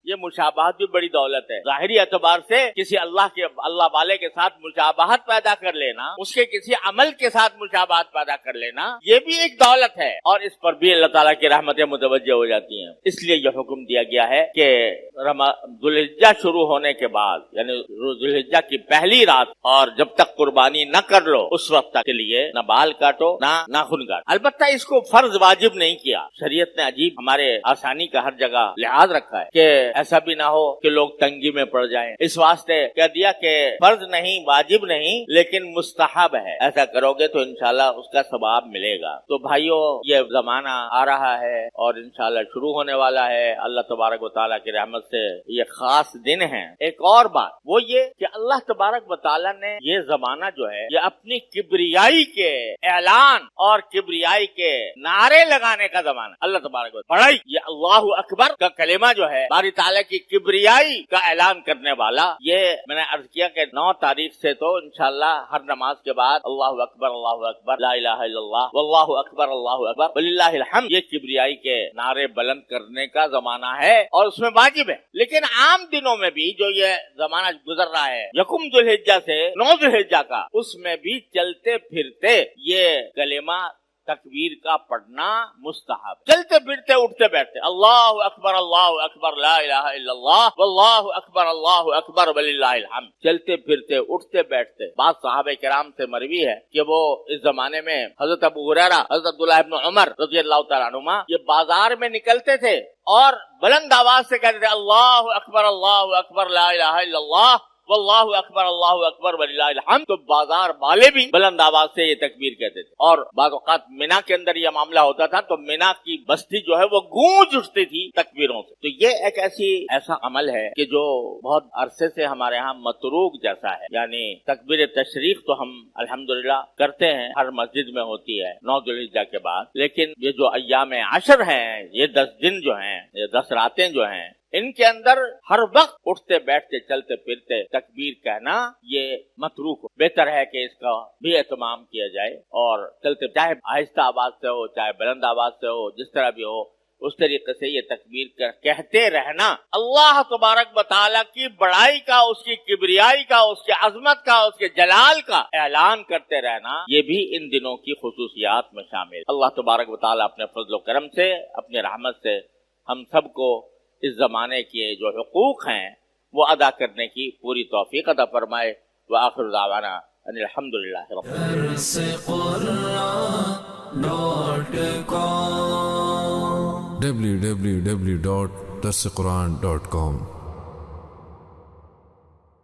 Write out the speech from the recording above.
یہ مشابہت بھی بڑی دولت ہے. ظاہری اعتبار سے کسی اللہ والے کے ساتھ مشابہت پیدا کر لینا، اس کے کسی عمل کے ساتھ مشابہت پیدا کر لینا، یہ بھی ایک دولت ہے، اور اس پر بھی اللہ تعالیٰ کی رحمتیں متوجہ ہو جاتی ہیں. اس لیے یہ حکم دیا گیا ہے کہ ذوالحجہ شروع ہونے کے بعد، یعنی ذوالحجہ کی پہلی رات، اور جب تک قربانی نہ کر لو اس وقت تک کے لیے نہ بال کاٹو نہ ناخن کاٹو. البتہ اس کو فرض واجب نہیں کیا. شریعت نے عجیب ہمارے آسانی کا ہر جگہ لحاظ رکھا ہے کہ ایسا بھی نہ ہو کہ لوگ تنگی میں پڑ جائیں. اس واسطے کہہ دیا کہ فرض نہیں، واجب نہیں، لیکن مستحب ہے. ایسا کرو گے تو انشاءاللہ اس کا ثواب ملے گا. تو بھائیو، یہ زمانہ آ رہا ہے اور انشاءاللہ شروع ہونے والا ہے. اللہ تبارک و تعالیٰ کی رحمت سے یہ خاص دن ہے. ایک اور بات وہ یہ کہ اللہ تبارک و تعالیٰ نے یہ زمانہ جو ہے یہ اپنی کبریائی کے اعلان اور کبریائی کے نعرے لگانے کا زمانہ. اللہ تبارک و تعالیٰ یہ اللہ اکبر کا کلمہ جو ہے باری تعالیٰ کی کبریائی کا اعلان کرنے والا. یہ میں نے عرض کیا کہ 9 تاریخ سے تو انشاءاللہ ہر نماز کے بعد اللہ اکبر لا الہ الا اللہ واللہ اکبر اللہ اکبر وللہ الحمد، یہ کبریائی کے نعرے بلند کرنے کا زمانہ ہے اور اس میں واجب ہے. لیکن عام دنوں میں بھی جو یہ زمانہ گزر رہا ہے یکم ذوالحجہ سے 9 ذوالحجہ کا، اس میں بھی چلتے پھرتے یہ کلمہ تکبیر کا پڑھنا مستحب. چلتے پھرتے اٹھتے بیٹھتے اللہ اکبر لا الہ الا اللہ واللہ اکبر وللہ الحمد، چلتے پھرتے اٹھتے بیٹھتے. بعض صحابہ کرام سے مروی ہے کہ وہ اس زمانے میں حضرت ابو ہریرہ، حضرت عبداللہ ابن عمر رضی اللہ تعالیٰ عنہما یہ بازار میں نکلتے تھے اور بلند آواز سے کہتے تھے اللہ اکبر لا الہ الا اللہ واللہ اکبر وللہ الحمد. تو بازار والے بھی بلند آواز سے یہ تکبیر کہتے تھے. اور بعض اوقات مینا کے اندر یہ معاملہ ہوتا تھا تو مینا کی بستی جو ہے وہ گونج اٹھتی تھی تکبیروں سے. تو یہ ایک ایسا عمل ہے کہ جو بہت عرصے سے ہمارے ہاں متروک جیسا ہے. یعنی تکبیر تشریق تو ہم الحمدللہ کرتے ہیں، ہر مسجد میں ہوتی ہے 9 ذوالحجہ کے بعد. لیکن یہ جو ایام عشر ہیں، یہ 10 دن جو ہیں، یہ 10 راتیں جو ہیں، ان کے اندر ہر وقت اٹھتے بیٹھتے چلتے پھرتے تکبیر کہنا یہ متروک ہو. بہتر ہے کہ اس کا بھی اہتمام کیا جائے اور چلتے، چاہے آہستہ آواز سے ہو چاہے بلند آواز سے ہو، جس طرح بھی ہو اس طریقے سے یہ تکبیر کہتے رہنا. اللہ تبارک و تعالیٰ کی بڑائی کا، اس کی کبریائی کا، اس کی عظمت کا، اس کے جلال کا اعلان کرتے رہنا، یہ بھی ان دنوں کی خصوصیات میں شامل. اللہ تبارک و تعالیٰ اپنے فضل و کرم سے، اپنی رحمت سے ہم سب کو اس زمانے کے جو حقوق ہیں وہ ادا کرنے کی پوری توفیق عطا فرمائے. وآخر دعوانا ان الحمدللہ رب www.darsequran.com